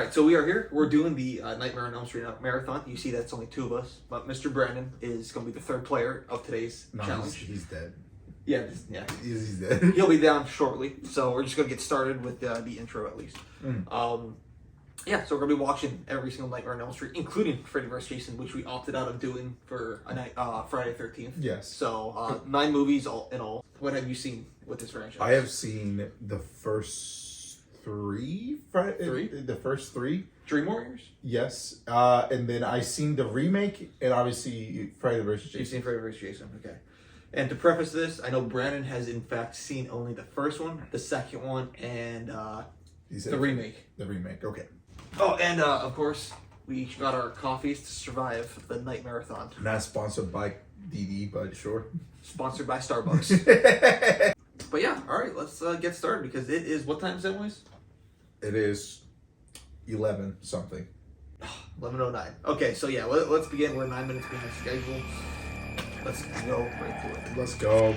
Alright, so we are here. We're doing the Nightmare on Elm Street marathon. You see that's only two of us. But Mr. Brandon is going to be the third player of today's challenge. He's dead. Yeah. He's dead. He'll be down shortly. So we're just going to get started with the intro at least. Yeah, so we're going to be watching every single Nightmare on Elm Street, including Freddy vs. Jason, which we opted out of doing for a night, Friday 13th. Yes. So 9 movies in all. What have you seen with this franchise? I have seen the first three. The first three. Dream Warriors? Yes. And then I seen the remake and obviously Freddy vs. Jason. You've seen Freddy vs. Jason, okay. And to preface this, I know Brandon has in fact seen only the first one, the second one, and the remake. The remake, okay. Oh, and of course, we each got our coffees to survive the Nightmar-o-thon. Not sponsored by DD, but sure. Sponsored by Starbucks. But yeah, alright, let's get started because it is, what time is it, boys? It is 11 something. 11:09. Okay, so yeah, let's begin. We're 9 minutes behind schedule. Let's go right to it. Let's go.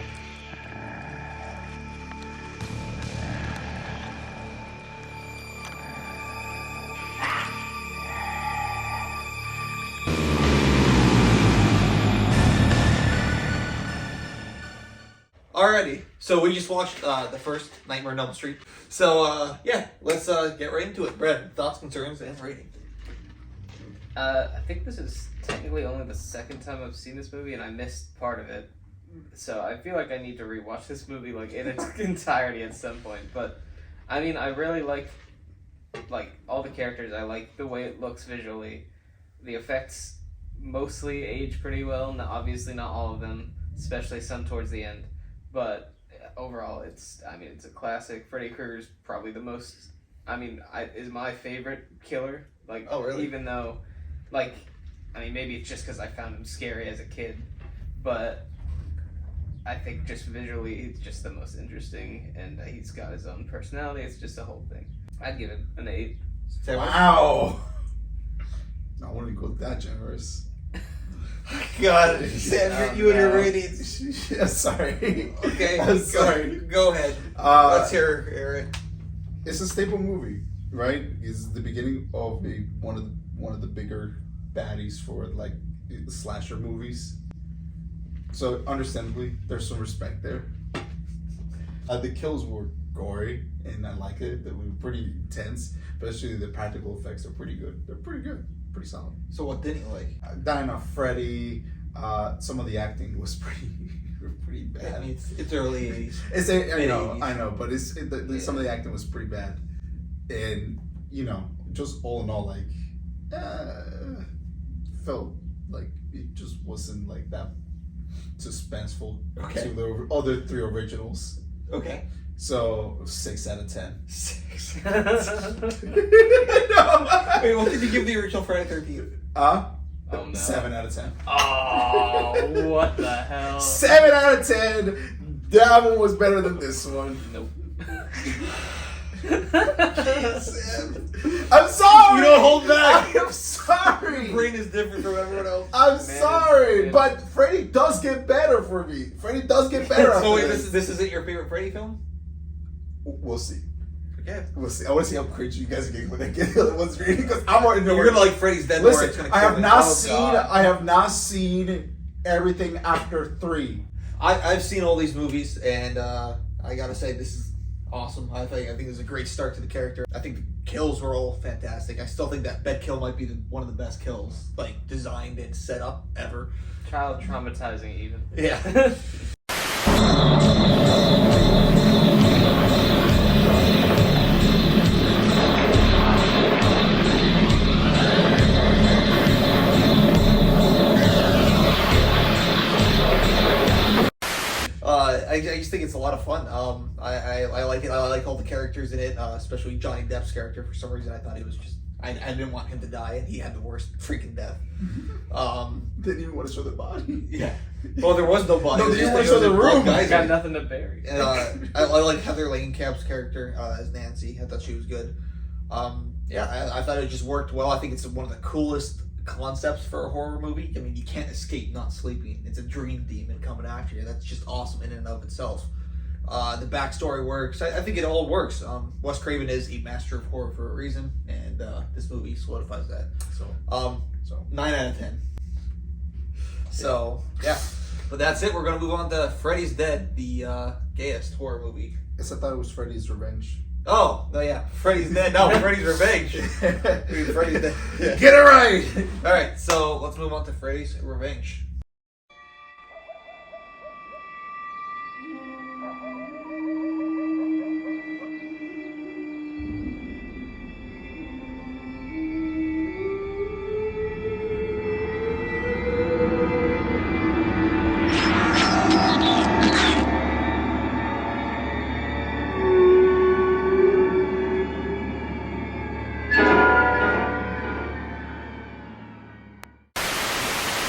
Alrighty, so we just watched the first Nightmare on Elm Street. So yeah, let's get right into it. Brad, thoughts, concerns, and rating. I think this is technically only the second time I've seen this movie, and I missed part of it. So I feel like I need to rewatch this movie like in its entirety at some point. But I mean, I really like all the characters. I like the way it looks visually. The effects mostly age pretty well. Obviously not all of them, especially some towards the end. But overall, it's a classic. Freddy Krueger's probably the most. Is my favorite killer. Like, oh really? Even though, maybe it's just because I found him scary as a kid, but I think just visually, he's just the most interesting, and he's got his own personality. It's just a whole thing. I'd give it an 8. Wow. I wouldn't go that generous. God, Sam, you and your ratings. Yeah, sorry. Okay, I'm sorry. Go ahead. Let's hear it. It's a staple movie, right? It's the beginning of one of the bigger baddies for slasher movies. So understandably, there's some respect there. The kills were gory, and I like it. They were pretty intense, but actually the practical effects are pretty good. They're pretty good. Pretty solid. So what didn't you like? Dying of Freddy. Some of the acting was pretty bad. I mean, it's early 80s. I know, but some of the acting was pretty bad, and just all in all, felt like it just wasn't that suspenseful to the other 3 originals. Okay. So 6 out of 10. 6 out of 10. Wait, what did you give the original Friday 13th? Oh no. 7 out of 10. Oh, what the hell? 7 out of 10. That one was better than this one. Nope. I'm sorry. You don't hold back. I'm sorry. Your brain is different from everyone else. I'm sorry, but Freddy does get better for me. Freddy does get better. So wait, this isn't your favorite Freddy film? We'll see. Okay. We'll see. I want to see how crazy you guys get when they get the other ones reading, because I'm already know. You're gonna like Freddy's Dead. Listen, I have not seen everything after 3. I've seen all these movies, and I gotta say this is awesome. I think this is a great start to the character. I think the kills were all fantastic. I still think that bed kill might be one of the best kills designed and set up ever. Child traumatizing even. Yeah. I just think it's a lot of fun. I like it. I like all the characters in it, especially Johnny Depp's character. For some reason, I thought he was just. I didn't want him to die, and he had the worst freaking death. Didn't even want to show the body. Yeah. Well, there was no body. No, they didn't want to show the room. Guys got nothing to bury. And, I like Heather Langenkamp's character as Nancy. I thought she was good. I thought it just worked well. I think it's one of the coolest concepts for a horror movie. I mean, you can't escape not sleeping. It's a dream demon coming after you. That's just awesome in and of itself. The backstory works. I think it all works. Wes Craven is a master of horror for a reason, and and this movie solidifies that. So 9 out of 10. So yeah, but that's it. We're gonna move on to Freddy's Dead, the gayest horror movie. Yes, I thought it was Freddy's Revenge. Oh no, yeah, Freddy's Dead. No, Freddy's Revenge. Freddy's Dead. Yeah. Get it right. All right, so let's move on to Freddy's Revenge.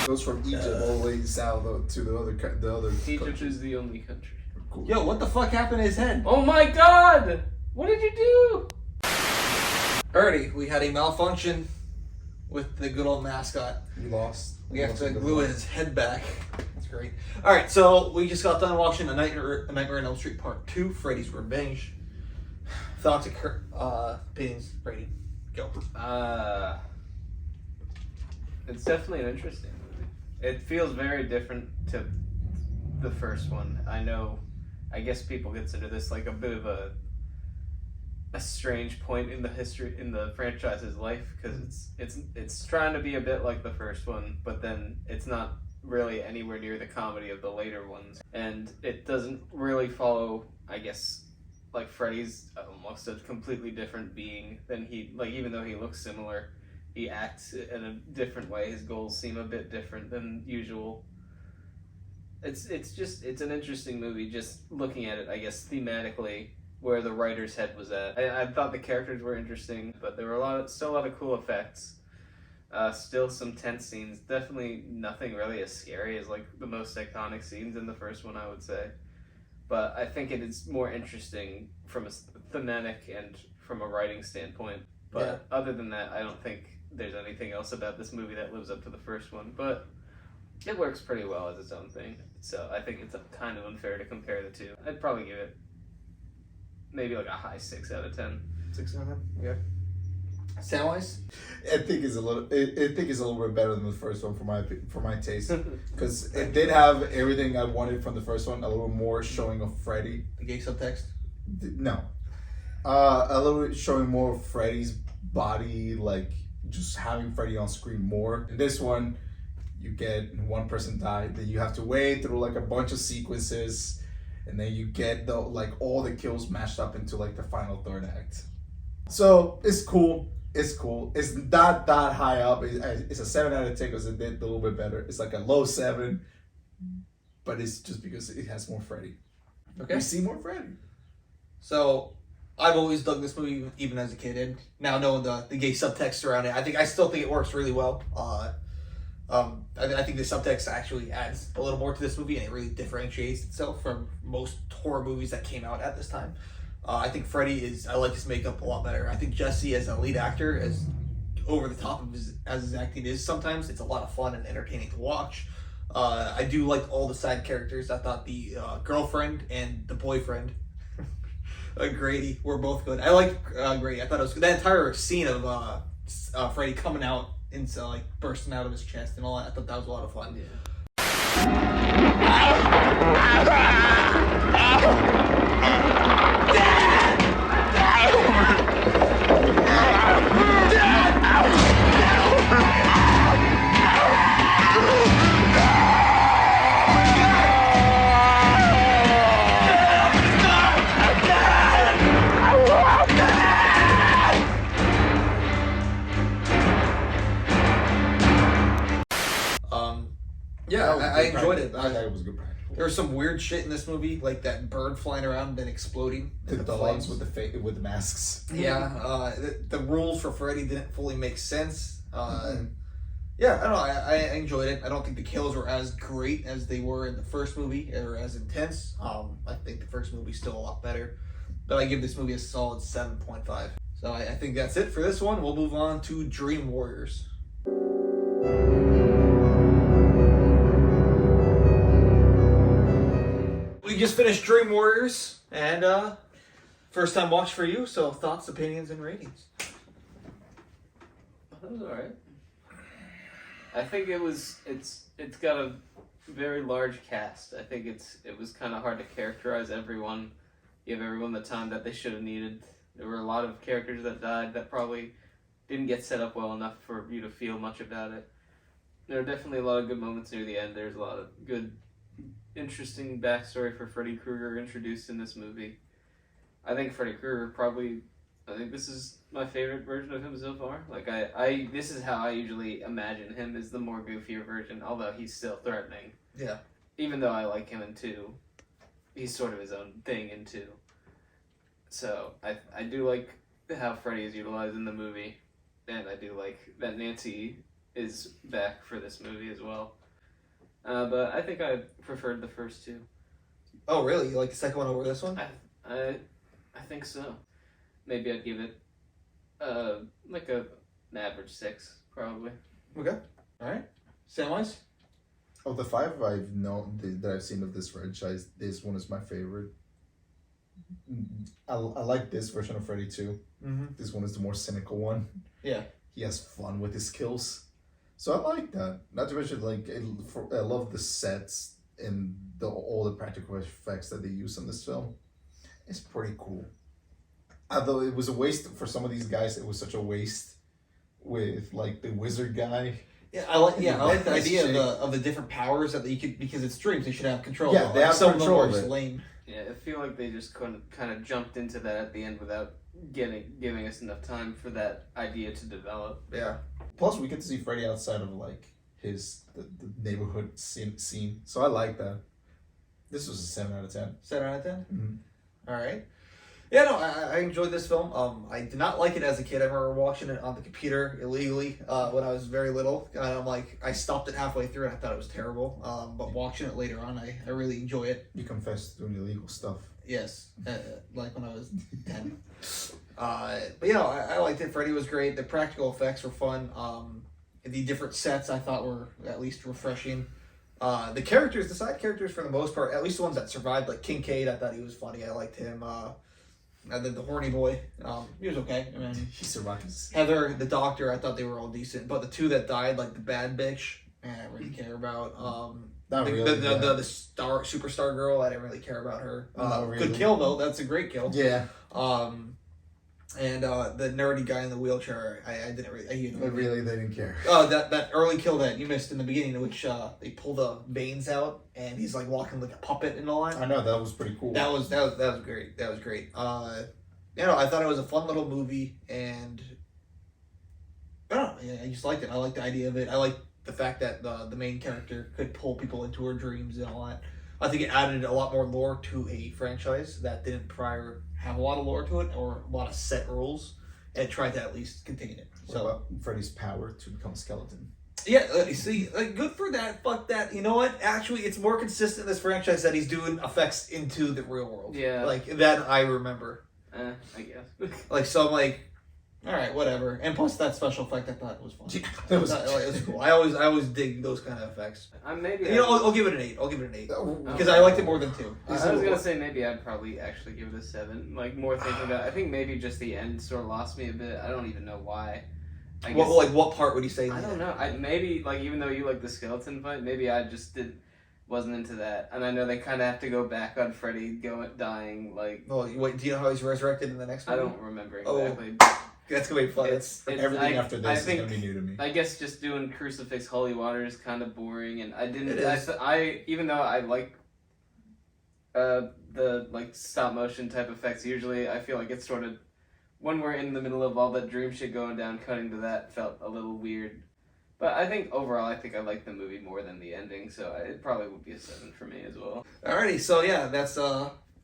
Goes from Egypt all the way south to the other Egypt country. is the only country. Cool. Yo, what the fuck happened to his head? Oh my god! What did you do? Alrighty, we had a malfunction with the good old mascot. We lost. We have to glue his head back. That's great. Alright, so we just got done watching A Nightmare on Elm Street Part 2, Freddy's Revenge. Thoughts, opinions, rating. Go. It's definitely an interesting movie. It feels very different to the first one. I guess people consider this like a bit of a strange point in the franchise's life, because it's trying to be a bit like the first one, but then it's not really anywhere near the comedy of the later ones, and it doesn't really follow, I guess, like Freddy's almost a completely different being than even though he looks similar, he acts in a different way. His goals seem a bit different than usual. It's an interesting movie, just looking at it, I guess, thematically, where the writer's head was at. I thought the characters were interesting, but there were still a lot of cool effects. Still some tense scenes. Definitely nothing really as scary as like the most iconic scenes in the first one, I would say. But I think it is more interesting from a thematic and from a writing standpoint. But other than that, I don't think there's anything else about this movie that lives up to the first one. But it works pretty well as its own thing. So I think it's kind of unfair to compare the two. I'd probably give it maybe like a high 6 out of 10. 6 out of 10? Yeah. Sound-wise? I think it's a little bit better than the first one for my taste, because it did have everything I wanted from the first one. A little more showing of Freddy. The gay subtext? No, a little bit showing more of Freddy's body, like just having Freddy on screen more. In this one, you get one person died, then you have to wait through like a bunch of sequences, and then you get all the kills mashed up into like the final third act. So it's cool. It's cool. It's not that high up. It's a 7 out of 10 because it did a little bit better. It's like a low 7, but it's just because it has more Freddy. Okay. We see more Freddy. So I've always dug this movie, even as a kid, and now knowing the gay subtext around it, I still think it works really well. I think the subtext actually adds a little more to this movie, and it really differentiates itself from most horror movies that came out at this time. I think Freddy I like his makeup a lot better. I think Jesse as a lead actor, as over the top of his acting is sometimes, it's a lot of fun and entertaining to watch. I do like all the side characters. I thought the girlfriend and the boyfriend, Grady, were both good. I like Grady. I thought it was good. That entire scene of Freddy coming out into like bursting out of his chest and all that, I thought that was a lot of fun. I enjoyed it. I thought it was good. There was some weird shit in this movie, like that bird flying around and then exploding. The dogs with the masks. Yeah, the rules for Freddy didn't fully make sense. Yeah, I don't know. I enjoyed it. I don't think the kills were as great as they were in the first movie, or as intense. I think the first movie's still a lot better, but I give this movie a solid 7.5. So I think that's it for this one. We'll move on to Dream Warriors. We just finished Dream Warriors, and first time watch for you, so thoughts, opinions, and ratings. That was alright. I think it's got a very large cast. I think it was kind of hard to characterize everyone, give everyone the time that they should have needed. There were a lot of characters that died that probably didn't get set up well enough for you to feel much about it. There are definitely a lot of good moments near the end. There's a lot of good, interesting backstory for Freddy Krueger introduced in this movie. I think Freddy Krueger I think this is my favorite version of him so far. Like this is how I usually imagine him, is the more goofier version, although he's still threatening. Yeah. Even though I like him in 2, he's sort of his own thing in 2. So I do like how Freddy is utilized in the movie, and I do like that Nancy is back for this movie as well. But I think I preferred the first 2. Oh, really? You like the second one over this one? I think so. Maybe I'd give it like an average 6, probably. Okay. All right. Samwise? Of the 5 I've known that I've seen of this franchise, this one is my favorite. I like this version of Freddy too. Mm-hmm. This one is the more cynical one. Yeah. He has fun with his kills, so I like that. Not to mention, I love the sets and all the practical effects that they use in this film. It's pretty cool. Although it was a waste for some of these guys, it was such a waste with like the wizard guy. Yeah, I like the idea of the different powers that you could, because it's dreams, they should have control. Yeah, they have some control of of them are it. just lame. Yeah, I feel like they just kind of jumped into that at the end without giving us enough time for that idea to develop. Yeah. Plus, we get to see Freddy outside of like the neighborhood scene, so I like that. This was a 7 out of 10. 7 out of 10? Mm-hmm. All right. Yeah, no, I enjoyed this film. I did not like it as a kid. I remember watching it on the computer illegally when I was very little. And I'm like, I stopped it halfway through and I thought it was terrible. But watching it later on, I really enjoy it. You confessed to doing illegal stuff. Yes, like when I was 10. But I liked it. Freddy was great. The practical effects were fun. The different sets I thought were at least refreshing. The side characters for the most part, at least the ones that survived, like Kincaid, I thought he was funny. I liked him. And then the horny boy, he was okay. I mean, He survives. Heather, the doctor, I thought they were all decent. But the 2 that died, like the bad bitch, I didn't really care about. Not really. The superstar girl, I didn't really care about her. Not really. Good kill though. That's a great kill. Yeah. And the nerdy guy in the wheelchair, I didn't really. But really, they didn't care. Oh, that early kill that you missed in the beginning, in which they pull the veins out and he's like walking like a puppet in the line. I know, that was pretty cool. That was great. That was great. I thought it was a fun little movie, and I just liked it. I liked the idea of it. I liked the fact that the main character could pull people into her dreams and all that. I think it added a lot more lore to a franchise that didn't prior have a lot of lore to it or a lot of set rules, and tried to at least contain it. What about Freddy's power to become a skeleton? Yeah, see, good for that. Fuck that. You know what? Actually, it's more consistent in this franchise that he's doing effects into the real world. Yeah. Like, that I remember. I guess. Like, so I'm like, all right, whatever. And plus, that special effect I thought was fun. Yeah, that was it was cool. I always dig those kind of effects. I'll give it an 8. I'll give it an 8 because I liked it more than 2. I was gonna say maybe I'd probably actually give it a 7. Like, more thinking about it. I think maybe just the end sort of lost me a bit. I don't even know why. I guess, what part would you say? I don't know. Maybe like, even though you like the skeleton fight, maybe I just wasn't into that. And I know they kind of have to go back on Freddy dying. Like, well, wait, do you know how he's resurrected in the next movie? I don't remember exactly. That's gonna be fun. Everything after this is gonna be new to me. I guess just doing crucifix holy water is kind of boring, and I didn't. It is. I even though I like the like stop motion type effects, usually I feel like it's sort of, when we're in the middle of all that dream shit going down, cutting to that felt a little weird. But I think overall, I like the movie more than the ending, so it probably would be a 7 for me as well. Alrighty, so yeah, that's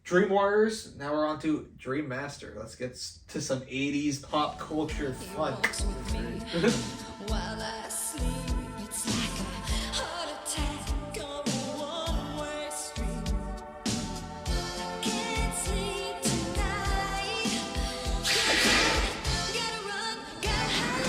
Dream Warriors. Now we're on to Dream Master. Let's get to some 80s pop culture fun. While I sleep, it's like a heart attack on a one-way street. I can't sleep tonight. Gotta run, gotta hide.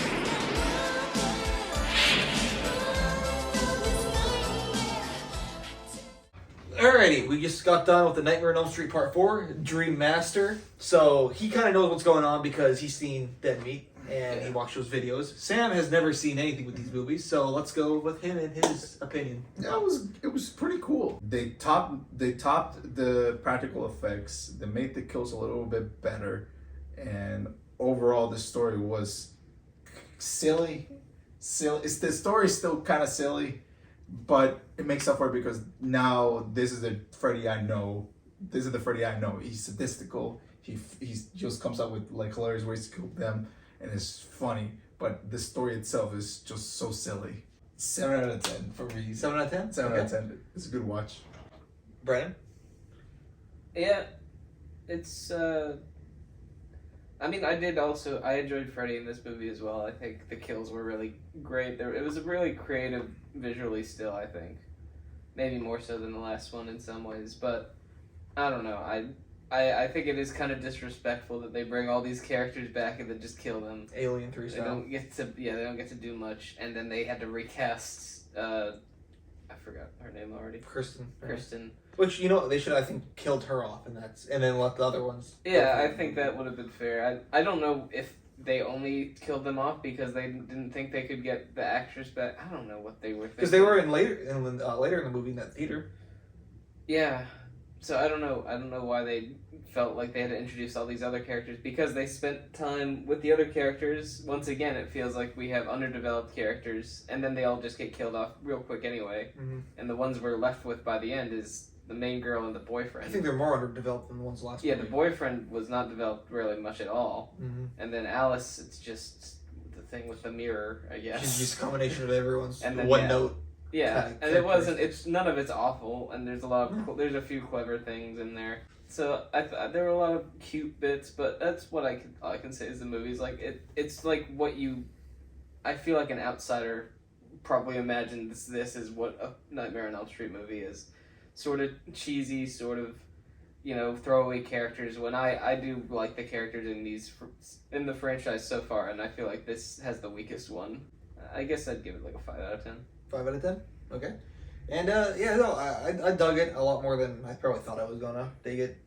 Alrighty, we just got done with the Nightmare on Elm Street Part 4, Dream Master. So he kind of knows what's going on because he's seen Dead Meat. and he watched those videos. Sam has never seen anything with these movies, so let's go with him and his opinion. Yeah, it was pretty cool. They topped the practical effects. They made the kills a little bit better, and overall the story was silly. The story's still kind of silly, but it makes up for it because now this is the Freddy I know. This is the Freddy I know. He's sadistical. He just comes up with like hilarious ways to kill them, and it's funny. But the story itself is just so silly. 7 out of 10 for me. 7 out of 10? 7 out of 10. It's a good watch. Brandon? Yeah, it's. I mean, I enjoyed Freddy in this movie as well. I think the kills were really great. It was really creative visually still, I think. Maybe more so than the last one in some ways, but I don't know. I think it is kind of disrespectful that they bring all these characters back and then just kill them. Alien 3 They style. don't get to they don't get to do much, and then they had to recast I forgot her name already. Kristen. Which, you know, they should, I think, killed her off, and then let the other ones. Yeah, I think that would have been fair. I don't know if they only killed them off because they didn't think they could get the actress back. I don't know what they were thinking. Because they were later in the movie in that theater. Yeah. So I don't know why they felt like they had to introduce all these other characters because they spent time with the other characters. Once again, it feels like we have underdeveloped characters, and then they all just get killed off real quick anyway. Mm-hmm. And the ones we're left with by the end is the main girl and the boyfriend. I think they're more underdeveloped than the ones last Yeah, movie. the boyfriend was not developed really much at all. Mm-hmm. And then Alice, it's just the thing with the mirror, I guess. She's just a combination of everyone's And then, one yeah. note. Yeah, kind of and it wasn't. characteristics. It's none of it's awful, and there's there's a few clever things in there. So there were a lot of cute bits, but that's what all I can say is the movie's like it's like what I feel like an outsider probably imagined this is what a Nightmare on Elm Street movie is, sort of cheesy, sort of throwaway characters. When I do like the characters in the franchise so far, and I feel like this has the weakest one. I guess I'd give it like a 5 out of 10. 5 out of 10? Okay. And I dug it a lot more than I probably thought I was gonna dig it.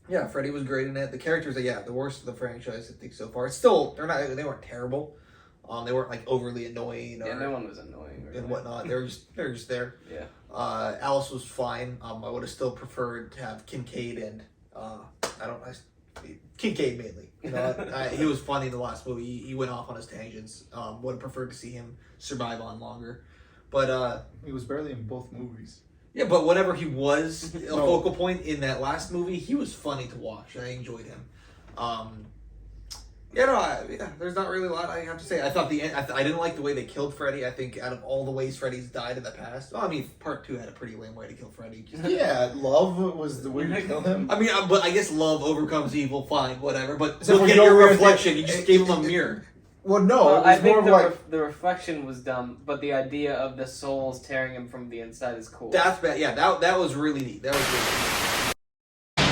Yeah, Freddy was great in it. The characters, the worst of the franchise I think so far. It's still they weren't terrible. They weren't like overly annoying or No one was annoying really. and whatnot. They're just there. Yeah. Alice was fine. I would have still preferred to have Kincaid and Kincaid mainly. He was funny in the last movie. He went off on his tangents. Would have preferred to see him survive on longer. But He was barely in both movies. yeah, but whenever he was a focal point in that last movie, he was funny to watch. I enjoyed him. There's not really a lot I have to say. I thought the end. I didn't like the way they killed Freddy. I think out of all the ways Freddy's died in the past, Part 2 had a pretty lame way to kill Freddy. Yeah, love was the way to kill him. But I guess love overcomes evil. Fine, whatever. But So look for at your your reflection. You just gave him a mirror. Well, no, Well, it was I think more of like the reflection was dumb, but the idea of the souls tearing him from the inside is cool. That's bad. Yeah, that was really neat. That was really neat.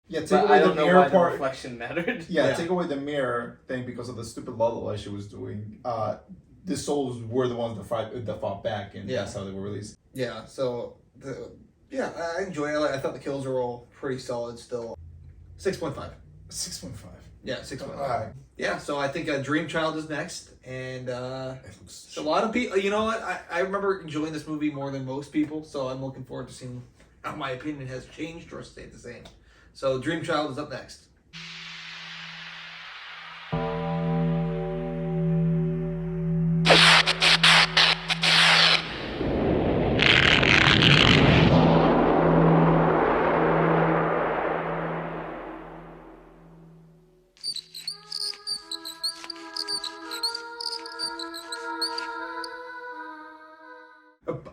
yeah, take But away I the don't know mirror why the part. reflection mattered. Yeah, take away the mirror thing because of the stupid lullaby she was doing. The souls were the ones that fought back, and that's how they were released. Yeah. So I enjoy it. I thought the kills were all pretty solid. Still, 6.5. 6.5. Yeah, 6.5. Alright. Yeah. So I think Dream Child is next, and It looks a lot of people. You know what? I remember enjoying this movie more than most people. So I'm looking forward to seeing how my opinion has changed or stayed the same. So Dream Child is up next.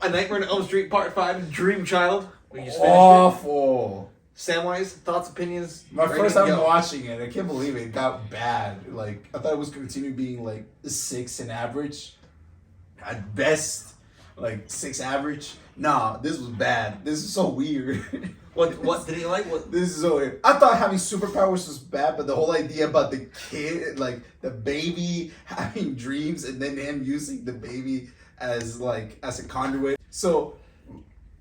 A Nightmare on Elm Street Part 5, Dream Child. We just finished it. awful. Samwise, thoughts, opinions? My Ready first to time go. watching it, I can't believe it got bad. Like I thought it was continue being like 6 in average, at best. like 6 average. Nah, this was bad. This is so weird. What did he like? What? This is so weird. I thought having superpowers was bad, but the whole idea about the kid, like the baby having dreams, and then him using the baby as a conduit. So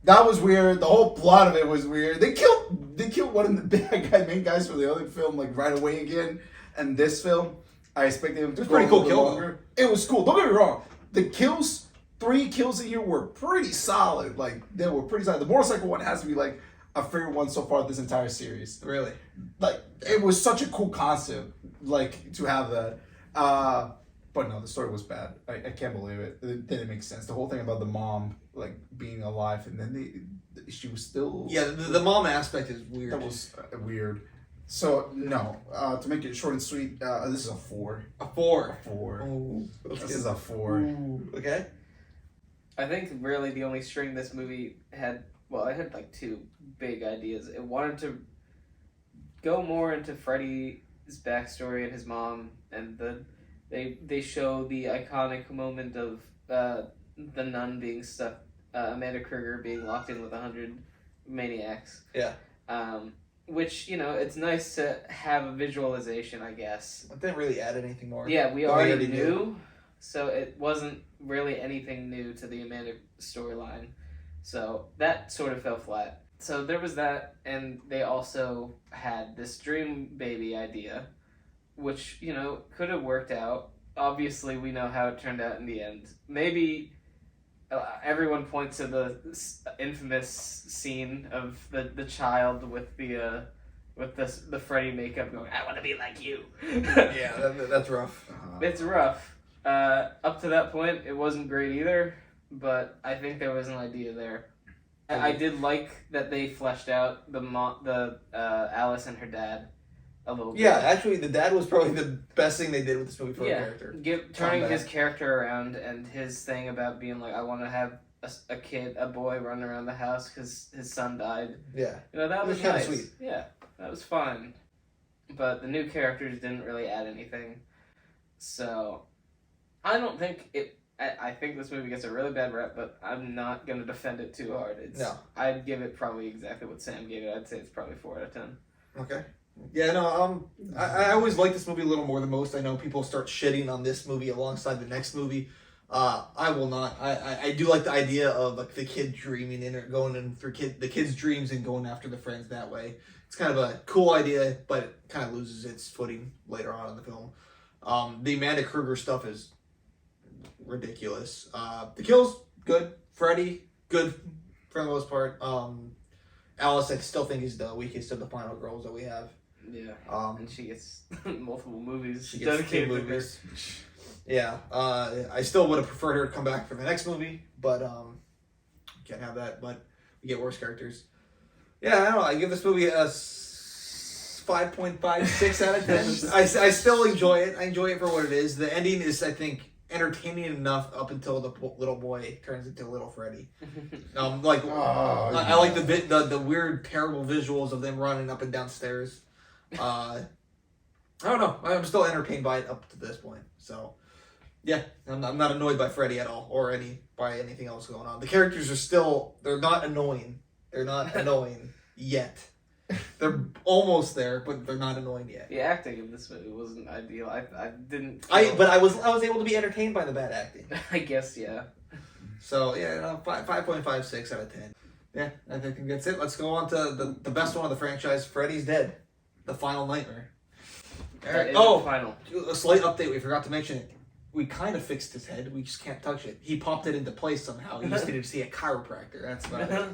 that was weird. The whole plot of it was weird. They killed one of the main guys for the other film like right away again. And this film, I expected him to go pretty a cool little kill, longer. It was cool. Don't get me wrong. The kills, 3 kills in here were pretty solid. Like they were pretty solid. The motorcycle one has to be like a favorite one so far this entire series. Really? Like it was such a cool concept, like to have that. But no, the story was bad. I can't believe it. It didn't make sense. The whole thing about the mom like being alive and then she was still the mom aspect is weird. that was weird. So no, to make it short and sweet, this is a 4. A 4. 4. Ooh, This is a 4. Ooh, okay. I think really the only string this movie had, well, I had like 2 big ideas. It wanted to go more into Freddy's backstory and his mom, and they show the iconic moment of the nun being stuck, Amanda Kruger being locked in with 100 maniacs. Yeah. Which, it's nice to have a visualization, I guess. It didn't really add anything more. Yeah, we But already knew, so it wasn't really anything new to the Amanda storyline. So that sort of fell flat. So there was that, and they also had this dream baby idea, which, could have worked out. Obviously, we know how it turned out in the end. Maybe everyone points to the infamous scene of the child with the Freddy makeup going, "I want to be like you." Yeah, that's rough. It's rough. Up to that point, it wasn't great either, but I think there was an idea there. I did like that they fleshed out the Alice and her dad a little bit. Yeah, actually, the dad was probably the best thing they did with this movie for a character. Turning Combat. his character around and his thing about being like, I want to have a boy running around the house because his son died. Yeah. That was kinda nice. sweet. Yeah, that was fun. But the new characters didn't really add anything. So, I don't think it... I think this movie gets a really bad rep, but I'm not going to defend it too hard. No. I'd give it probably exactly what Sam gave it. I'd say it's probably 4 out of 10. Okay. Yeah, no, I always like this movie a little more than most. I know people start shitting on this movie alongside the next movie. I will not. I do like the idea of like the kid dreaming in or going in through the kid's dreams and going after the friends that way. It's kind of a cool idea, but it kind of loses its footing later on in the film. The Amanda Kruger stuff is ridiculous. The kills, good. Freddy, good for the most part. Alice, I still think is the weakest of the final girls that we have. Yeah. And she gets multiple movies she gets dedicated 2 to her. movies. Yeah. I still would have preferred her to come back for the next movie, but can't have that. But we get worse characters. Yeah, I don't know. I give this movie a 5.56 out of 10. I still enjoy it. I enjoy it for what it is. The ending is, I think, entertaining enough up until the little boy turns into little Freddy. I like the weird, terrible visuals of them running up and down stairs. I don't know. I'm still entertained by it up to this point. So, yeah, I'm not annoyed by Freddy at all or by anything else going on. The characters are they're not annoying. They're not annoying yet. They're almost there, but they're not annoying yet. The acting in this movie wasn't ideal. I didn't. But I was able to be entertained by the bad acting. I guess, yeah. So yeah, 5.56 out of 10. Yeah, I think that's it. Let's go on to the best one of the franchise. Freddy's Dead, the final nightmare. All right. The final. A slight update. We forgot to mention it. We kind of fixed his head. We just can't touch it. He popped it into place somehow. He just needed to see a chiropractor. That's about it.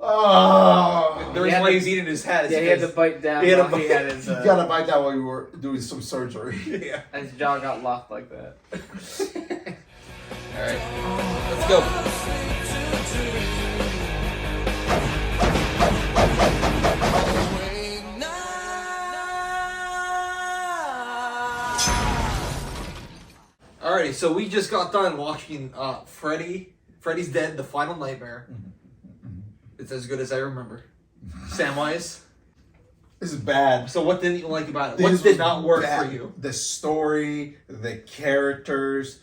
Oh, The reason why he's eating his hat is he had to bite down. He had to while he bite- had his. you gotta bite that while you were doing some surgery. Yeah. His jaw got locked like that. All right. Let's go. Alrighty, so we just got done watching Freddy's Dead, the Final Nightmare. It's as good as I remember. Samwise. This is bad. So what didn't you like about it? This What did was not work bad. for you? The story, the characters,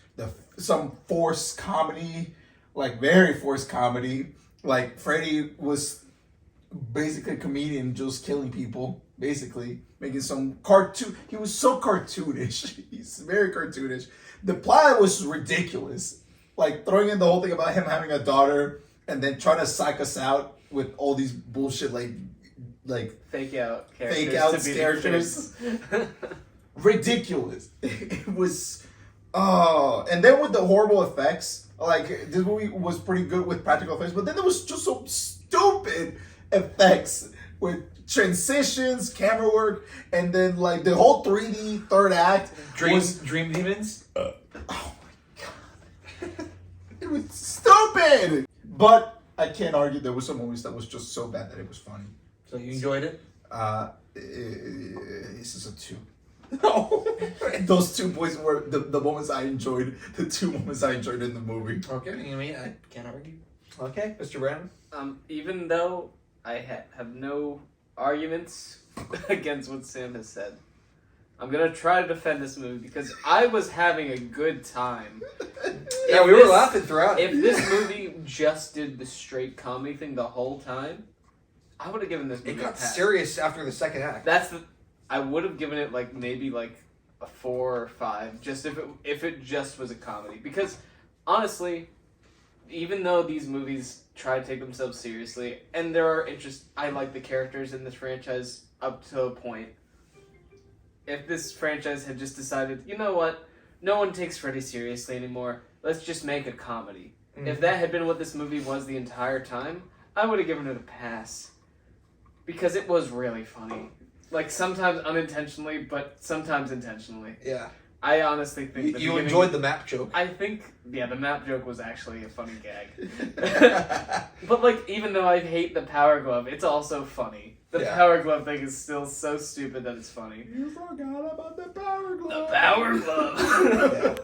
some forced comedy, like very forced comedy. Like Freddy was basically a comedian just killing people, basically making some cartoon. He was so cartoonish. He's very cartoonish. The plot was ridiculous, like throwing in the whole thing about him having a daughter and then trying to psych us out with all these bullshit like fake out characters. fake out to be the characters. face. Ridiculous. It was and then with the horrible effects, like this movie was pretty good with practical effects, but then there was just some stupid effects with transitions, camera work, and then like the whole 3D third act Dream Demons. Oh my god. It was stupid. But I can't argue there were some movies that was just so bad that it was funny. So you enjoyed it? This is a 2. No. Those 2 boys were the moments I enjoyed. The 2 moments I enjoyed in the movie. Okay, I mean, I can't argue. Okay, Mr. Brandon. Even though I have no arguments against what Sam has said, I'm gonna try to defend this movie because I was having a good time. Yeah, we were laughing throughout. If this movie just did the straight comedy thing the whole time, I would have given this movie It a got pass. serious after the second act. I would have given it maybe a 4 or 5, just if it just was a comedy. Because honestly, even though these movies try to take themselves seriously, and there are I like the characters in this franchise up to a point. If this franchise had just decided, you know what, no one takes Freddy seriously anymore, let's just make a comedy. Mm-hmm. If that had been what this movie was the entire time, I would have given it a pass. Because it was really funny. Like, sometimes unintentionally, but sometimes intentionally. Yeah. I honestly think You enjoyed the map joke. I think, the map joke was actually a funny gag. But, even though I hate the power glove, it's also funny. The power glove thing is still so stupid that it's funny. You forgot about the power glove. The power glove!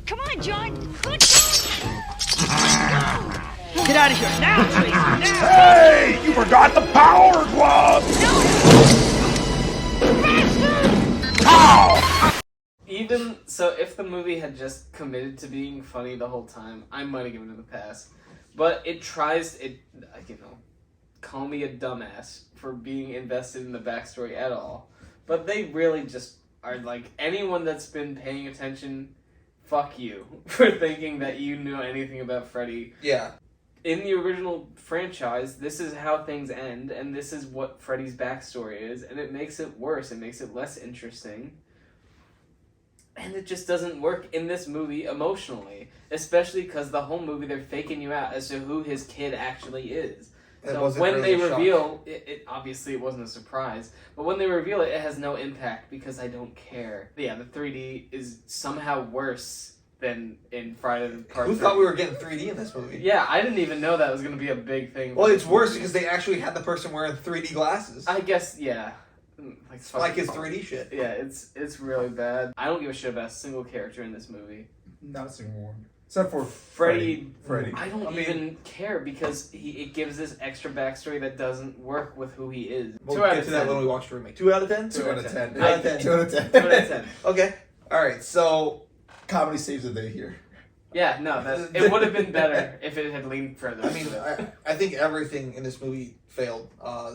Come on, John. Good God. Get out of here now, Tracy. Now. Hey, you forgot the power glove! Ow! Even so, if the movie had just committed to being funny the whole time, I might have given it a pass. But it tries, call me a dumbass for being invested in the backstory at all. But they really just are anyone that's been paying attention, fuck you for thinking that you knew anything about Freddy. Yeah. In the original franchise, this is how things end, and this is what Freddy's backstory is, and it makes it worse. It makes it less interesting. And it just doesn't work in this movie emotionally, especially because the whole movie they're faking you out as to who his kid actually is. So when they reveal, it obviously it wasn't a surprise, but when they reveal it, it has no impact because I don't care. Yeah, the 3D is somehow worse than in Friday the Part Who 3. thought we were getting 3D in this movie? Yeah, I didn't even know that was going to be a big thing. Well, it's worse because they actually had the person wearing 3D glasses. I guess, yeah. Like his 3D shit. Yeah, it's really bad. I don't give a shit about a single character in this movie. Not a single one. Except for Freddy. Freddy. I don't even care because it gives this extra backstory that doesn't work with who he is. We'll 2 out get of to 10. that when we watch the remake. 2 out of 10? 2 out of 10. 2 out of 10. 2 out of 10. 2 out of 10. Okay. Alright, so... Comedy saves the day here. Yeah, no, it would have been better if it had leaned further. I mean, I think everything in this movie failed.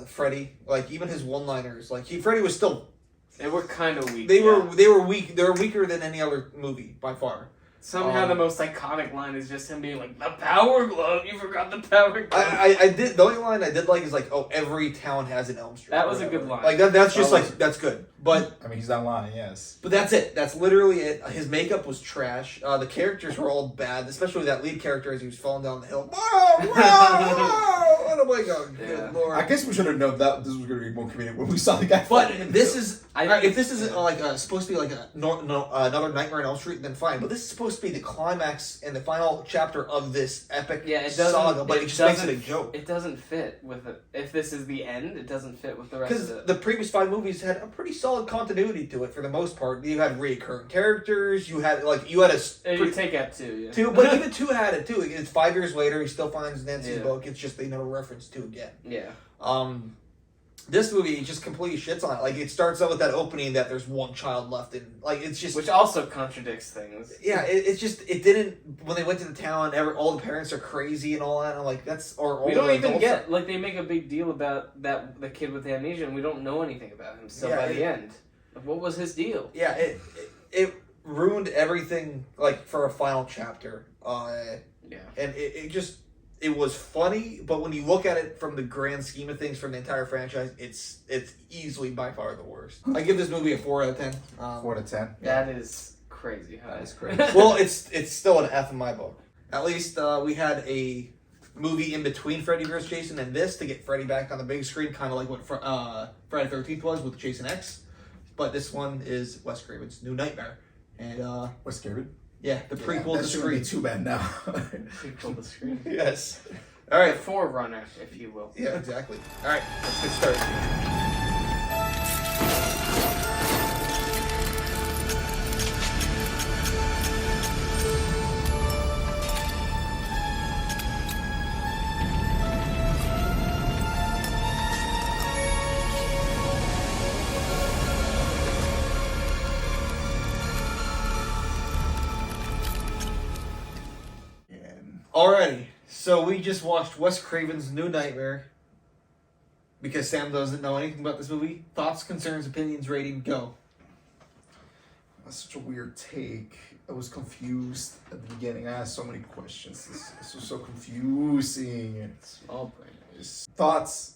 Freddy, even his one-liners, Freddy was still... They were kind of weak. They were weak. They were weaker than any other movie, by far. Somehow the most iconic line is just him being like, the power glove, you forgot the power glove. I did, the only line I did like is oh, every town has an Elm Street. That was a good line. That's just that's good. But, I mean, he's not lying, yes. But that's it. That's literally it. His makeup was trash. The characters were all bad, especially that lead character as he was falling down the hill. Whoa, whoa, whoa! And I'm like, oh, good lord. I guess we should have known that this was going to be more comedic when we saw the guy. But this is, if this is supposed to be another Nightmare on Elm Street, then fine. But this is supposed to be the climax and the final chapter of this epic saga. But it just makes it a joke. It doesn't fit with it. If this is the end, it doesn't fit with the rest of it. Because the previous 5 movies had a pretty solid continuity to it for the most part. You had recurring characters. You had You take out 2, yeah. 2, but even 2 had it too. It's 5 years later. He still finds Nancy's book. It's just they never reference 2 again. Yeah. This movie just completely shits on it. Like, it starts out with that opening that there's one child left, and like it's just Which also contradicts things. yeah. It didn't when they went to the town. All the parents are crazy and all that. And I'm like, that's or all We don't the even adults get like they make a big deal about the kid with amnesia, and we don't know anything about him. So Yeah, by the end, like, what was his deal? Yeah, it ruined everything like for a final chapter. Yeah. And it was funny, but when you look at it from the grand scheme of things from the entire franchise, it's easily by far the worst. I give this movie a 4 out of 10. 4 to 10. That is crazy. Huh? That is crazy. Well, it's still an F in my book. At least we had a movie in between Freddy vs. Jason and this to get Freddy back on the big screen, kind of like what Friday the 13th was with Jason X. But this one is Wes Craven's New Nightmare. And Wes Craven? yeah, the prequel that to shouldn't be Scream. too bad now. Prequel to Scream. Yes. All right. The forerunner, if you will. Yeah, exactly. All right, let's get started. And Alrighty, so we just watched Wes Craven's New Nightmare. Because Sam doesn't know anything about this movie. Thoughts, concerns, opinions, rating, go. that's such a weird take. I was confused at the beginning. I had so many questions. This was so confusing. Small brain. Thoughts?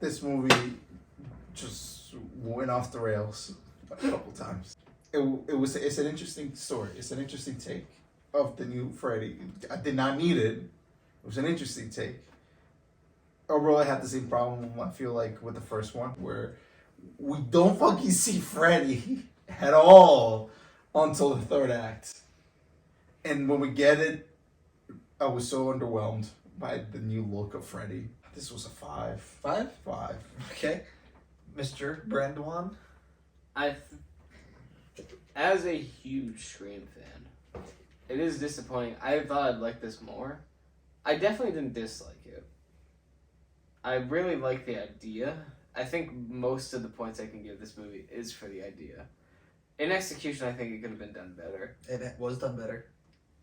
This movie just went off the rails a couple times. It's an interesting story. It's an interesting take of the new Freddy. I did not need it. It was an interesting take. Overall, I had the same problem, I feel like, with the first one, where we don't fucking see Freddy at all until the third act. And when we get it, I was so underwhelmed by the new look of Freddy. This was a 5. 5? 5. Okay. Mr. Brandwan. As a huge Scream fan, it is disappointing. I thought I'd like this more. I definitely didn't dislike it. I really like the idea. I think most of the points I can give this movie is for the idea. In execution, I think it could have been done better. It was done better.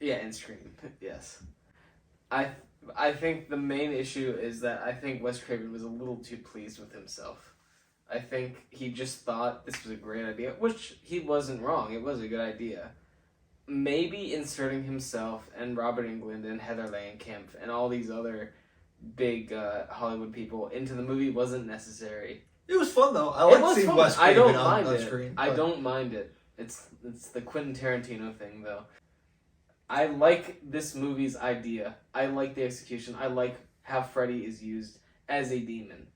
Yeah, in Scream, yes. I think the main issue is that I think Wes Craven was a little too pleased with himself. I think he just thought this was a great idea, which he wasn't wrong. It was a good idea. Maybe inserting himself and Robert Englund and Heather Langenkamp and all these other big Hollywood people into the movie wasn't necessary. It was fun though. I It like was seeing fun. Wes I Craven don't on mind it. screen. I but- don't mind it. It's the Quentin Tarantino thing though. I like this movie's idea. I like the execution. I like how Freddy is used as a demon.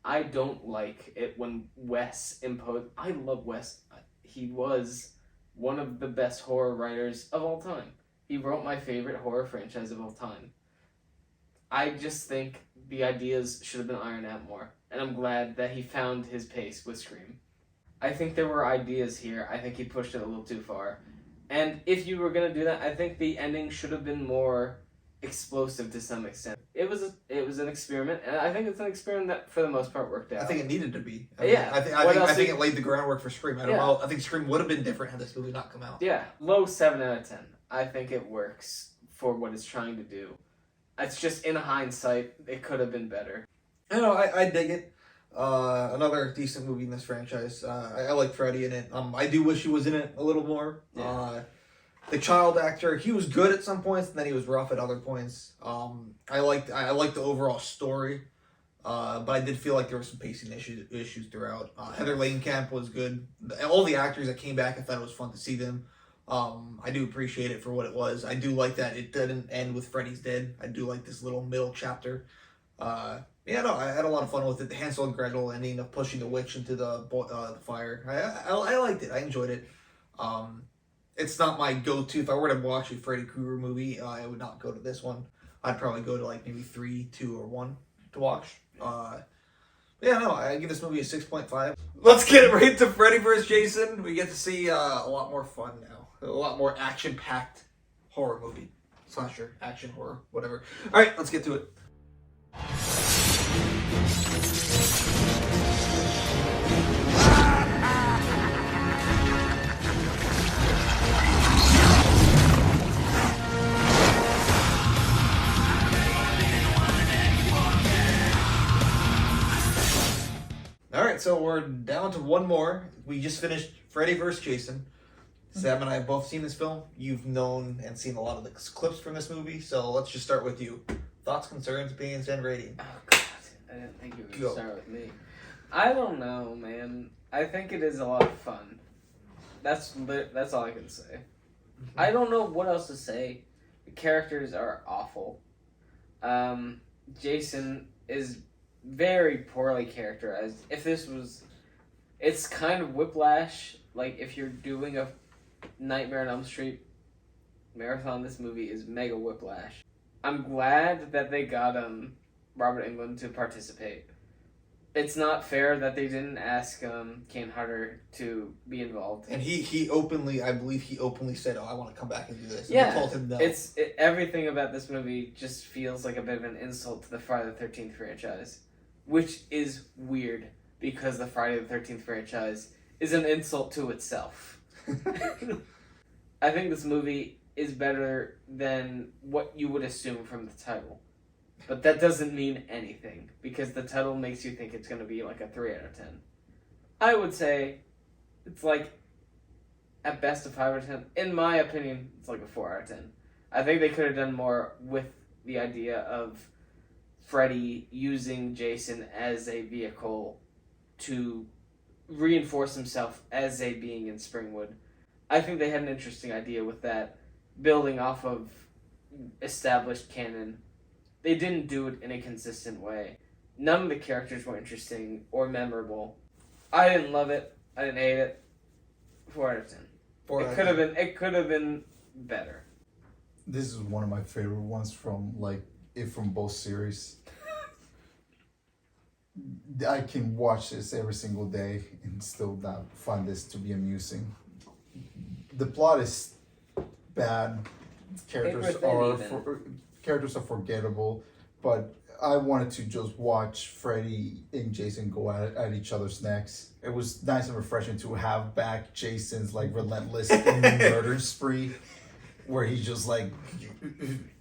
I don't like it when Wes imposed. I love Wes. He was one of the best horror writers of all time. He wrote my favorite horror franchise of all time. I just think the ideas should have been ironed out more, and I'm glad that he found his pace with Scream. I think there were ideas here. I think he pushed it a little too far. And if you were going to do that, I think the ending should have been more explosive to some extent. It was an experiment, and I think it's an experiment that for the most part worked out. I think it needed to be. Yeah. I think it laid the groundwork for Scream. I don't Yeah. know. I think Scream would have been different had this movie not come out. Yeah, low 7 out of 10. I think it works for what it's trying to do. It's just in hindsight, it could have been better. I know. I dig it. Another decent movie in this franchise. I like Freddy in it. I do wish he was in it a little more. Yeah. The child actor, he was good at some points, and then he was rough at other points. I liked the overall story, but I did feel like there were some pacing issues throughout. Heather Langenkamp was good. All the actors that came back, I thought it was fun to see them. I do appreciate it for what it was. I do like that it didn't end with Freddy's dead. I do like this little middle chapter. I had a lot of fun with it. The Hansel and Gretel ending of pushing the witch into the fire. I liked it. I enjoyed it. It's not my go-to. If I were to watch a Freddy Krueger movie, I would not go to this one. I'd probably go to like maybe 3, 2, or 1 to watch. I give this movie a 6.5. Let's get right to Freddy vs. Jason. We get to see a lot more fun now. A lot more action-packed horror movie. Slasher, action, horror, whatever. Alright, let's get to it. right, so we're down to one more. We just finished Freddy vs. Jason. Sam and I have both seen this film. You've known and seen a lot of the clips from this movie, so let's just start with you. Thoughts, concerns, opinions, and rating. Oh god, I didn't think you were Go. gonna start with me. I don't know, man. I think it is a lot of fun. That's all I can say. I don't know what else to say. The characters are awful. Jason is very poorly characterized. If this was, it's kind of Whiplash. Like if you're doing a Nightmare on Elm Street marathon, this movie is mega Whiplash. I'm glad that they got Robert Englund to participate. It's not fair that they didn't ask Kane Hodder to be involved. And he openly, I believe he openly said, "Oh, I want to come back and do this." And Yeah, they told him no. Everything about this movie just feels like a bit of an insult to the Friday the 13th franchise, which is weird because the Friday the 13th franchise is an insult to itself. I think this movie is better than what you would assume from the title. But that doesn't mean anything, because the title makes you think it's going to be like a 3 out of 10. I would say it's like, at best, a 5 out of 10. In my opinion, it's like a 4 out of 10. I think they could have done more with the idea of Freddy using Jason as a vehicle to reinforce himself as a being in Springwood. I think they had an interesting idea with that, building off of established canon. They didn't do it in a consistent way. None of the characters were interesting or memorable. I didn't love it. I didn't hate it. 4 out of 10. It could have been better. This is one of my favorite ones from both series. I can watch this every single day and still not find this to be amusing. The plot is bad. Characters are forgettable, but I wanted to just watch Freddy and Jason go at each other's necks. It was nice and refreshing to have back Jason's relentless murder spree, where he just Going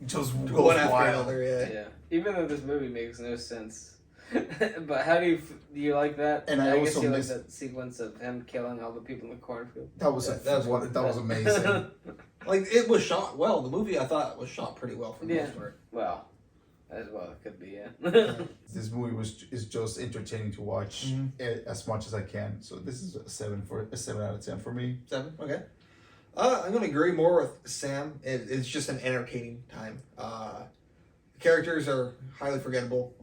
goes after wild. another, Yeah. Even though this movie makes no sense. But how do you like that? And I guess also you like miss- that sequence of him killing all the people in the cornfield. That was that was amazing. Like, it was shot well. The movie, I thought, was shot pretty well for the most part. Well, as well it could be, yeah. This movie is just entertaining to watch as much as I can. So this is a 7 out of 10 for me. 7? Okay. I'm going to agree more with Sam. It's just an entertaining time. The characters are highly forgettable.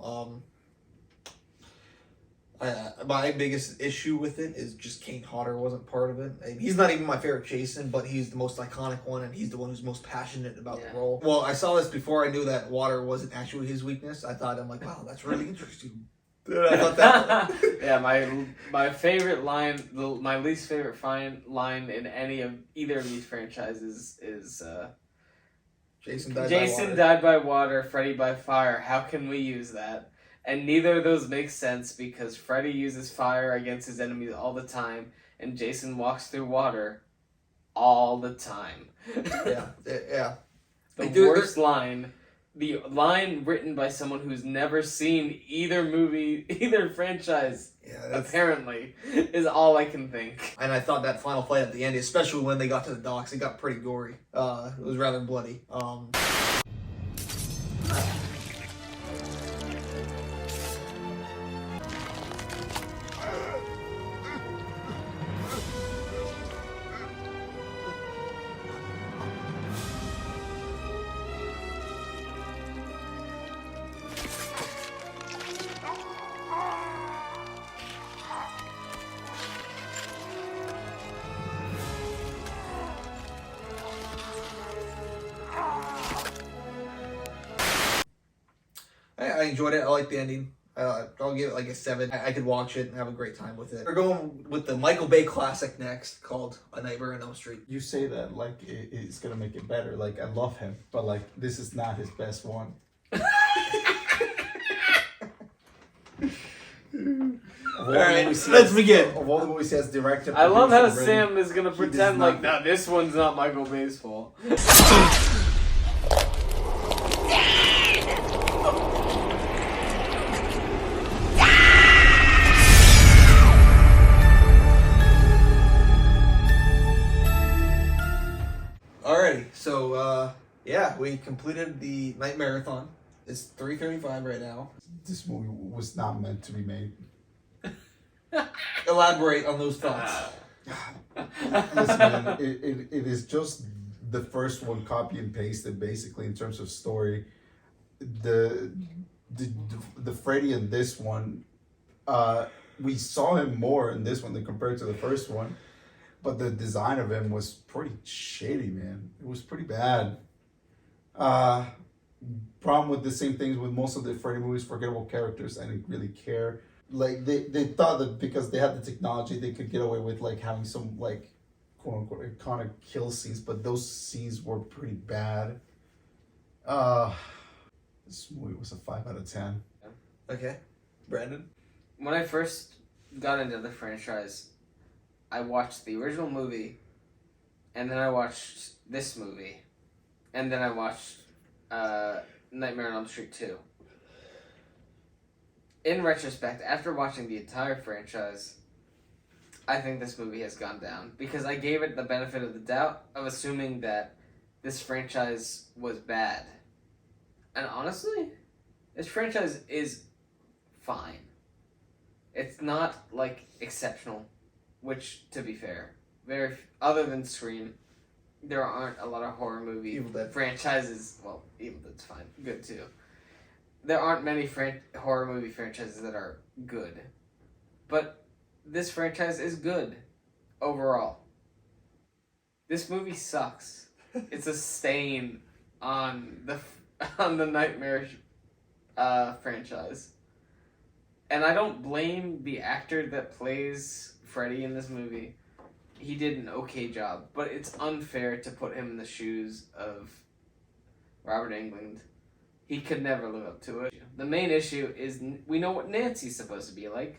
My biggest issue with it is just Kane Hodder wasn't part of it. I mean, he's not even my favorite Jason, but he's the most iconic one, and he's the one who's most passionate about the role. Well, I saw this before I knew that water wasn't actually his weakness. I thought, I'm like, wow, that's really interesting. I thought that. Yeah, my favorite line, my least favorite line in either of these franchises is Jason died by water, Freddy by fire. How can we use that? And neither of those make sense because Freddy uses fire against his enemies all the time, and Jason walks through water all the time. Yeah. The worst line, the line written by someone who's never seen either movie, either franchise, apparently, is all I can think. And I thought that final fight at the end, especially when they got to the docks, it got pretty gory. It was rather bloody. I enjoyed it. I liked the ending. I'll give it like a 7. I could watch it and have a great time with it. We're going with the Michael Bay classic next, called A Nightmare on Elm Street. You say that like it's gonna make it better. Like I love him, but like this is not his best one. Alright, let's begin. Of all the movies he has directed, I love how produced, and written, Sam is gonna does pretend not- like, no, this one's not Michael Bay's fault. we completed the Nightmar-o-thon. It's 3:35 right now. This movie was not meant to be made. Elaborate on those thoughts. Listen, man, it is just the first one, copy and pasted, basically, in terms of story. The Freddy in this one, we saw him more in this one than compared to the first one, but the design of him was pretty shitty, man. It was pretty bad. Problem with the same things with most of the Freddy movies, forgettable characters. I didn't really care. Like they thought that because they had the technology, they could get away with like having some like quote unquote iconic kill scenes, but those scenes were pretty bad. This movie was a 5 out of 10. Okay, Brandon. When I first got into the franchise, I watched the original movie, and then I watched this movie, and then I watched Nightmare on Elm Street 2. In retrospect, after watching the entire franchise, I think this movie has gone down because I gave it the benefit of the doubt of assuming that this franchise was bad. And honestly, this franchise is fine. It's not like exceptional, which, to be fair, other than Scream, there aren't a lot of horror movie Evil Dead. franchises. Well, Evil Dead's fine, good too. There aren't many horror movie franchises that are good, but this franchise is good overall. This movie sucks. It's a stain on the Nightmare franchise. And I don't blame the actor that plays Freddy in this movie. He did an okay job, but it's unfair to put him in the shoes of Robert Englund. He could never live up to it. The main issue is we know what Nancy's supposed to be like.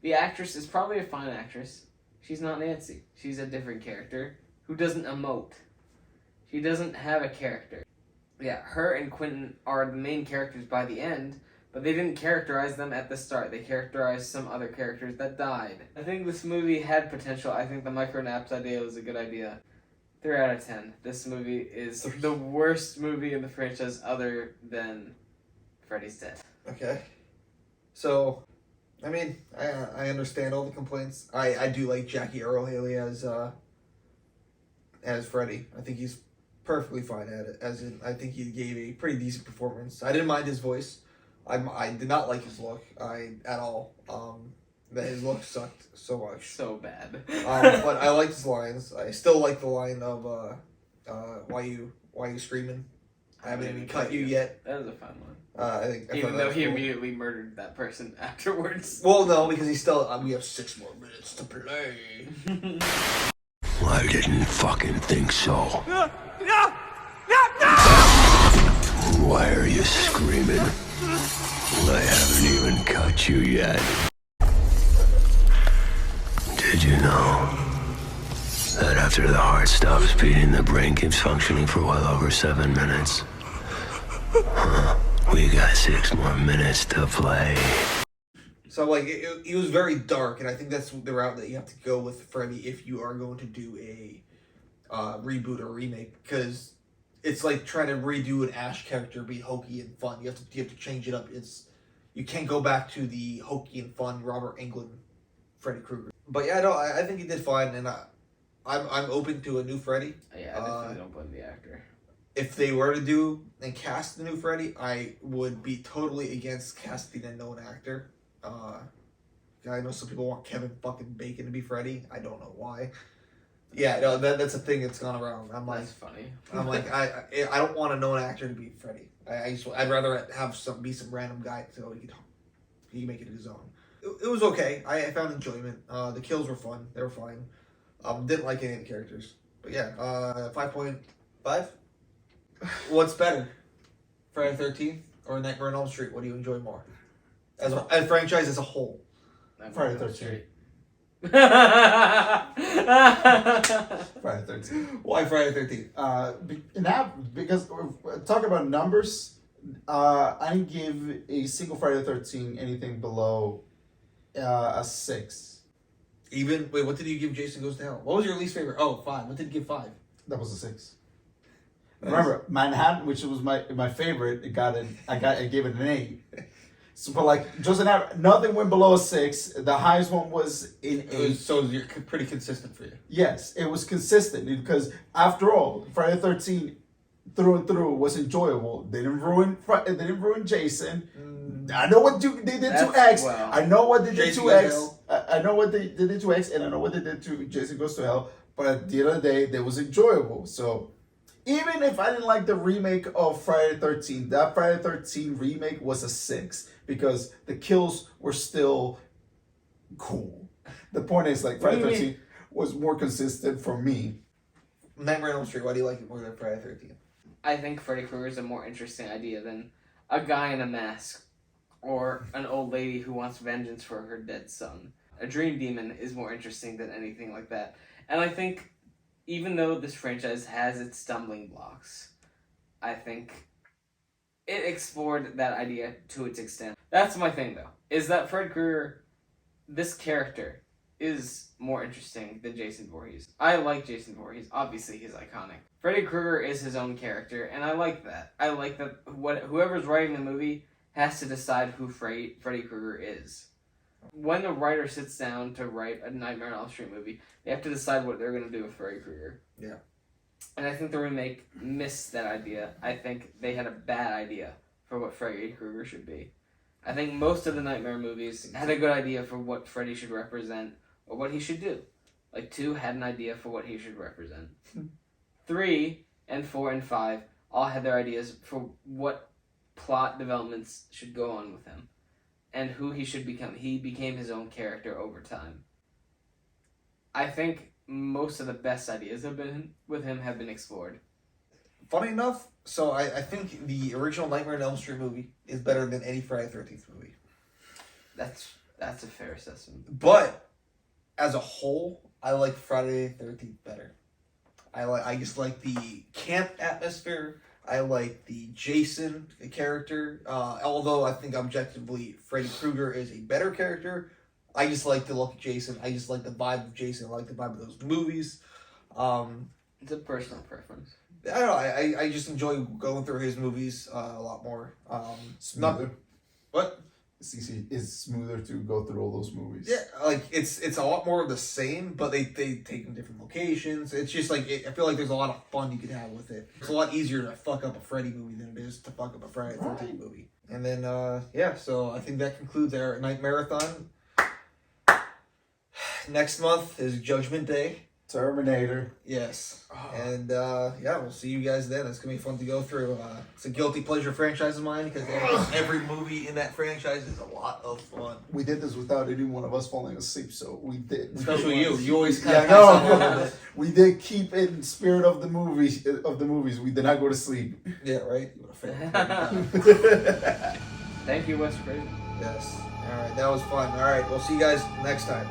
The actress is probably a fine actress. She's not Nancy. She's a different character who doesn't emote. She doesn't have a character. Yeah, her and Quentin are the main characters by the end, but they didn't characterize them at the start. They characterized some other characters that died. I think this movie had potential. I think the micronaps idea was a good idea. 3 out of 10. This movie is the worst movie in the franchise other than Freddy's Dead. Okay. So, I mean, I understand all the complaints. I do like Jackie Earle Haley as Freddy. I think he's perfectly fine at it. I think he gave a pretty decent performance. I didn't mind his voice. I did not like his look. At all. That his look sucked so much. So bad. But I liked his lines. I still like the line of why you screaming? I haven't even cut you yet. That was a fun one. I thought Even that though was he cool. immediately murdered that person afterwards. Well, no, because he's still. We have 6 more minutes to play. I didn't fucking think so. Why are you screaming? I haven't even cut you yet. Did you know that after the heart stops beating, the brain keeps functioning for well over 7 minutes? We got 6 more minutes to play. So, like, it was very dark, and I think that's the route that you have to go with Freddy if you are going to do a reboot or remake, because it's like trying to redo an Ash character be hokey and fun. You have to change it up. You can't go back to the hokey and fun Robert Englund Freddy Krueger. But yeah, no, I think he did fine, and I'm open to a new Freddy. Yeah, I definitely don't blame the actor. If they were to do and cast the new Freddy, I would be totally against casting a known actor. I know some people want Kevin fucking Bacon to be Freddy. I don't know why. Yeah, no, that's a thing that's gone around. That's funny. I'm like, I don't want a known actor to be Freddy. I'd rather have some random guy so he can make it his own. It was okay. I found enjoyment. The kills were fun. They were fine. Didn't like any of the characters. But yeah, 5.5. What's better, Friday the 13th or Nightmare on Elm Street? What do you enjoy more? As a franchise as a whole. Friday the 13th. Friday the 13th. Why Friday the 13th? Because talking about numbers, I didn't give a single Friday the 13th anything below a 6. What did you give Jason Goes to Hell? What was your least favorite? Oh, 5. What did you give 5? That was a 6. Remember Manhattan, which was my favorite. I gave it an 8. So, but like just nothing went below a 6. The highest one was in 8. So you're pretty consistent for you. Yes, it was consistent because after all, Friday the 13th through and through was enjoyable. They didn't ruin Jason. I know what they did to X. Wow. I know what they did Jason to Goes to X. Hell. I know what they did to X, and I know what they did to Jason Goes to Hell. But at the end of the day, they was enjoyable. So even if I didn't like the remake of Friday the 13th, that Friday the 13th remake was a 6 because the kills were still cool. The point is, like, Friday the 13th was more consistent for me. Nightmare on Elm Street. Why do you like it more than Friday the 13th? I think Freddy Krueger is a more interesting idea than a guy in a mask or an old lady who wants vengeance for her dead son. A dream demon is more interesting than anything like that. And I think even though this franchise has its stumbling blocks, I think it explored that idea to its extent. That's my thing, though, is that Fred Krueger, this character, is more interesting than Jason Voorhees. I like Jason Voorhees. Obviously, he's iconic. Freddy Krueger is his own character, and I like that. I like that whoever's writing the movie has to decide who Freddy Krueger is. When a writer sits down to write a Nightmare on Elm Street movie, they have to decide what they're going to do with Freddy Krueger. Yeah. And I think the remake missed that idea. I think they had a bad idea for what Freddy Krueger should be. I think most of the Nightmare movies had a good idea for what Freddy should represent or what he should do. Like 2 had an idea for what he should represent. 3 and 4 and 5 all had their ideas for what plot developments should go on with him and who he should become. He became his own character over time. I think most of the best ideas have been explored. Funny enough, so I think the original Nightmare on Elm Street movie is better than any Friday the 13th movie. That's a fair assessment. But as a whole, I like Friday the 13th better. I just like the camp atmosphere. I like the Jason character. Although I think objectively Freddy Krueger is a better character, I just like the look of Jason. I just like the vibe of Jason. I like the vibe of those movies. It's a personal preference. I don't know. I just enjoy going through his movies a lot more. Smoother. What? It's smoother to go through all those movies. Yeah, like it's a lot more of the same, but they take in different locations. It's just like I feel like there's a lot of fun you could have with it. It's a lot easier to fuck up a Freddy movie than it is to fuck up a Friday the 13th movie. And then so I think that concludes our Nightmar-o-thon. Next month is Judgment Day. Terminator. Yes. And we'll see you guys then. It's gonna be fun to go through. It's a guilty pleasure franchise of mine because every movie in that franchise is a lot of fun. We did this without any one of us falling asleep, so we did. Especially you. You always kind Yeah, of pass out a little no. bit. We did keep it in spirit of the movies. We did not go to sleep. Yeah, right? You would have failed. Thank you, Wes Craven. Yes. Alright, that was fun. Alright, we'll see you guys next time.